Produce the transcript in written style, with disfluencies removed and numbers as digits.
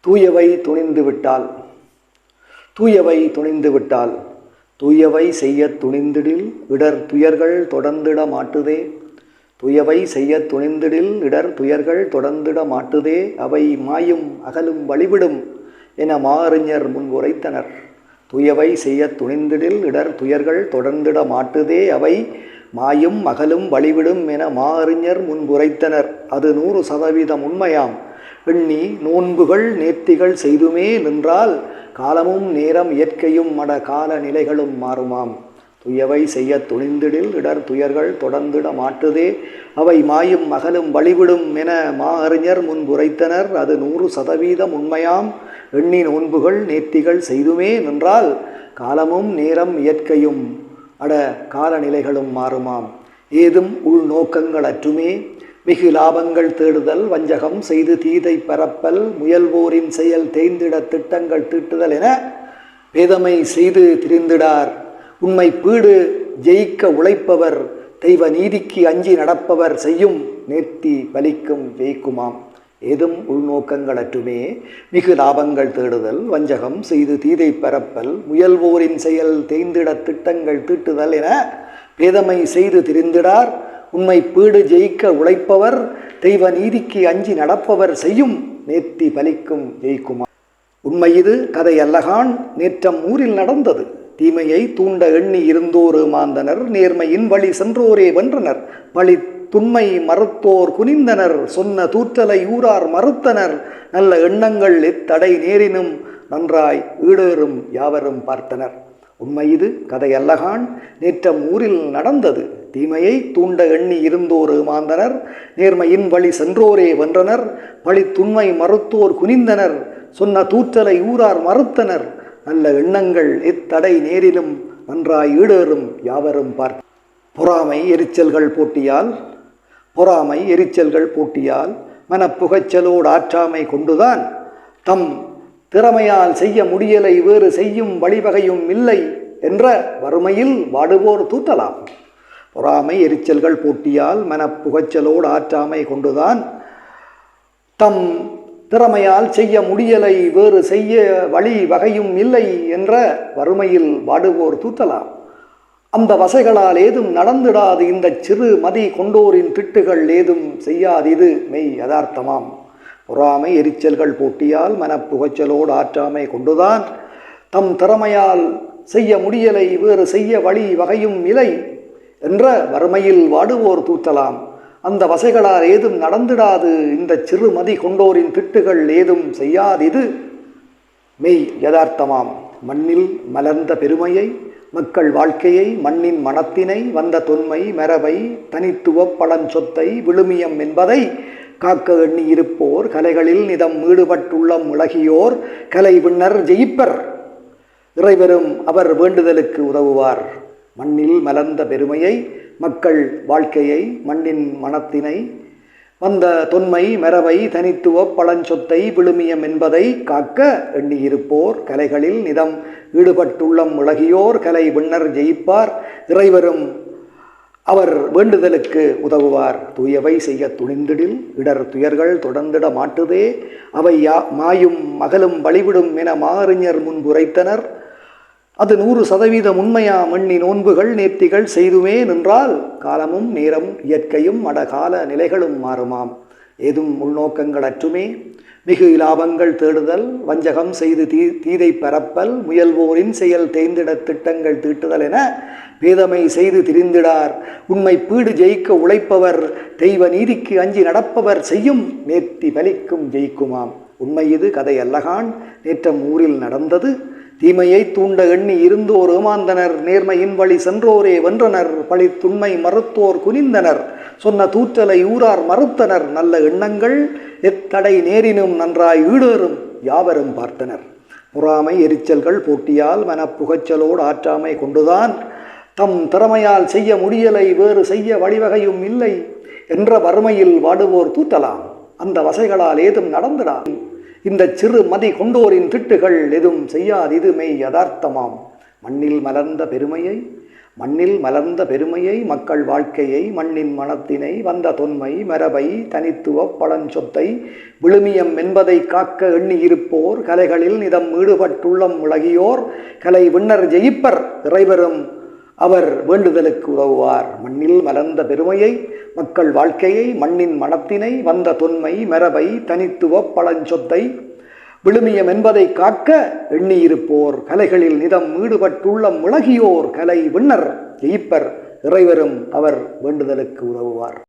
தூயவை துணிந்துவிட்டால் தூயவை துணிந்துவிட்டால் தூயவை செய்ய துணிந்திடில் இடர் துயர்கள் தொடர்ந்திட மாட்டுதே. தூயவை செய்ய துணிந்திடில் இடர் துயர்கள் தொடர்ந்திட மாட்டுதே. அவை மாயும் அகலும் வழிவிடும் என மாறிஞர் முன்குரைத்தனர். தூயவை செய்ய துணிந்திடில் இடர் துயர்கள் தொடர்ந்திட மாட்டுதே. அவை மாயும் அகலும் வழிவிடும் என மாறிஞர் முன்குரைத்தனர். அது 100% உண்மையாம். எண்ணி நோன்புகள் நேர்த்திகள் செய்துமே நின்றால் காலமும் நேரம் இயற்கையும் மட கால நிலைகளும் மாறுமாம். துயவை செய்ய துணிந்திடில் இடர் துயர்கள் தொடர்ந்திட மாட்டுதே. அவை மாயும் அகலும் வழிவிடும் என அறிஞர் முன்குரைத்தனர். அது 100% உண்மையாம். எண்ணி நோன்புகள் நேர்த்திகள் செய்துமே நின்றால் காலமும் நேரம் இயற்கையும் அட காலநிலைகளும் மாறுமாம். ஏதும் உள்நோக்கங்கள் அற்றுமே மிகு லாபங்கள் தேடுதல் வஞ்சகம் செய்து தீதை பரப்பல் முயல்வோரின் செயல் தேய்ந்திட திட்டங்கள் தீட்டுதல் என பேதமை செய்து திரிந்திடார். உண்மை பீடு ஜெயிக்க உழைப்பவர் தெய்வ நீதிக்கு அஞ்சி நடப்பவர் செய்யும் நேர்த்தி பலிக்கும் ஜெயிக்குமாம். ஏதும் உள்நோக்கங்கள் அற்றுமே மிகு லாபங்கள் தேடுதல் வஞ்சகம் செய்து தீதை பரப்பல் முயல்வோரின் செயல் தேய்ந்திட திட்டங்கள் தீட்டுதல் என பேதமை செய்து திரிந்திடார். உண்மை பீடு ஜெயிக்க உழைப்பவர் தெய்வ நீதிக்கு அஞ்சி நடப்பவர் செய்யும் நேர்த்தி பலிக்கும் ஜெயிக்குமா. உண்மை இது கதை அல்லகான் நேற்றம் ஊரில் நடந்தது. தீமையை தூண்ட எண்ணி இருந்தோரு மாந்தனர் நேர்மையின் வழி சென்றோரே வென்றனர். வழி துண்மை மறுத்தோர் குனிந்தனர் சொன்ன தூற்றலை ஊரார் மறுத்தனர். நல்ல எண்ணங்கள் எத்தடை நேரினும் நன்றாய் ஈடேறும் யாவரும் பார்த்தனர். உண்மை இது கதை அல்லகான் நேற்றம் ஊரில் நடந்தது. தீமையை தூண்ட எண்ணி இருந்தோரு மாந்தனர் நேர்மையின் வழி சென்றோரே வென்றனர். வழி துண்மை மறுத்தோர் குனிந்தனர் சொன்ன தூற்றலை ஊரார் மறுத்தனர். நல்ல எண்ணங்கள் எத்தடை நேரிலும் நன்றாய் ஈடேறும் யாவரும் பார்த்து. பொறாமை எரிச்சல்கள் போட்டியால் மனப்புகைச்சலோடு ஆற்றாமை கொண்டுதான் தம் திறமையால் செய்ய முடியலை வேறு செய்யும் வழிவகையும் இல்லை என்ற வறுமையில் வாடுவோர் தூற்றலாம். பொறாமை எரிச்சல்கள் போட்டியால் மனப்புகைச்சலோடு ஆற்றாமை கொண்டுதான் தம் திறமையால் செய்ய முடியலை வேறு செய்ய வழி வகையும் இல்லை என்ற வறுமையில் வாடுவோர் தூற்றலாம். அந்த வசைகளால் ஏதும் நடந்திடாது இந்த சிறு மதி கொண்டோரின் திட்டுகள் ஏதும் செய்யாது இது மெய் யதார்த்தமாம். பொறாமை எரிச்சல்கள் போட்டியால் மனப்புகைச்சலோடு ஆற்றாமை கொண்டுதான் தம் திறமையால் செய்ய முடியலை வேறு செய்ய வழி வகையும் இல்லை என்ற வறுமையில் வாடுவோர் தூற்றலாம். அந்த வசைகளால் ஏதும் நடந்திடாது இந்த சிறு மதி கொண்டோரின் திட்டுகள் ஏதும் செய்யாதிது மெய் யதார்த்தமாம். மண்ணில் மலர்ந்த பெருமையை மக்கள் வாழ்க்கையை மண்ணின் மனத்தினை வந்த தொன்மை மரபை தனித்துவ பழஞ்சொத்தை விழுமியம் என்பதை காக்க எண்ணி இருப்போர் கலைகளில் நிதம் ஈடுபட்டுள்ளம் உலகியோர் கலை விண்ணர் ஜெயிப்பர் இறைவரும் அவர் வேண்டுதலுக்கு உதவுவார். மண்ணில் மலர்ந்த பெருமையை மக்கள் வாழ்க்கையை மண்ணின் மனத்தினை வந்த தொன்மை மரபை தனித்துவ பழஞ்சொத்தை விழுமியம் என்பதை காக்க எண்ணியிருப்போர் கலைகளில் நிதம் ஈடுபட்டுள்ளம் உலகியோர் கலை விண்ணர் ஜெயிப்பார் இறைவரும் அவர் வேண்டுதலுக்கு உதவுவார். தூயவை செய்ய துணிந்திடில் இடர் துயர்கள் தொடர்ந்திட மாட்டுதே. அவை மாயும் மகளும் வழிவிடும் என அறிஞர் முன்குரைத்தனர். அது 100% உண்மையாம். எண்ணி நோன்புகள் நேர்த்திகள் செய்துமே நின்றால் காலமும் நேரம் இயற்கையும் அடகால நிலைகளும் மாறுமாம். ஏதும் உள்நோக்கங்கள் அற்றுமே மிகு லாபங்கள் தேடுதல் வஞ்சகம் செய்து தீதை பரப்பல் முயல்வோரின் செயல் தேய்ந்திட திட்டங்கள் தீட்டுதல் என பேதமை செய்து திரிந்திடார். உண்மை பீடு ஜெயிக்க உழைப்பவர் தெய்வ நீதிக்கு அஞ்சி நடப்பவர் செய்யும் நேர்த்தி பலிக்கும் ஜெயிக்குமாம். உண்மை இது கதை அல்லகான் நேற்றம் ஊரில் நடந்தது. தீமையை தூண்ட எண்ணி இருந்தோர் ஏமாந்தனர் நேர்மையின் வழி சென்றோரே வென்றனர். பழி துண்மை மறுத்தோர் குனிந்தனர் சொன்ன தூற்றலை ஊரார் மறுத்தனர். நல்ல எண்ணங்கள் எத்தடை நேரினும் நன்றாய் ஈடேறும் யாவரும் பார்த்தனர். பொறாமை எரிச்சல்கள் போட்டியால் மனப்புகைச்சலோடு ஆற்றாமை கொண்டுதான் தம் திறமையால் செய்ய முடியலை வேறு செய்ய வழிவகையும் இல்லை என்ற வறுமையில் வாடுவோர் தூற்றலாம். அந்த வசைகளால் ஏதும் நடந்திடாது இந்த சிறு மதி கொண்டோரின் திட்டுகள் எதுவும் செய்யாது இது மெய் யதார்த்தமாம். மண்ணில் மலர்ந்த பெருமையை மண்ணில் மலர்ந்த பெருமையை மக்கள் வாழ்க்கையை மண்ணின் மனத்தினை வந்த தொன்மை மரபை தனித்துவ பழஞ்சொத்தை விழுமியம் என்பதை காக்க எண்ணியிருப்போர் கலைகளில் நிதம் ஈடுபட்டுள்ளம் முழகியோர் கலை விண்ணர் ஜெயிப்பர் இறைவரும் அவர் வேண்டுதலுக்கு உதவுவார். மண்ணில் மலர்ந்த பெருமையை மக்கள் வாழ்க்கையை மண்ணின் மனத்தினை வந்த தொன்மை மரபை தனித்துவ பழஞ்சொத்தை விழுமியம் என்பதை காக்க எண்ணியிருப்போர் கலைகளில் நிதம் ஈடுபட்டுள்ள முழகியோர் கலை விண்ணர் ஜெயிப்பர் இறைவரும் அவர் வேண்டுதலுக்கு உதவுவார்.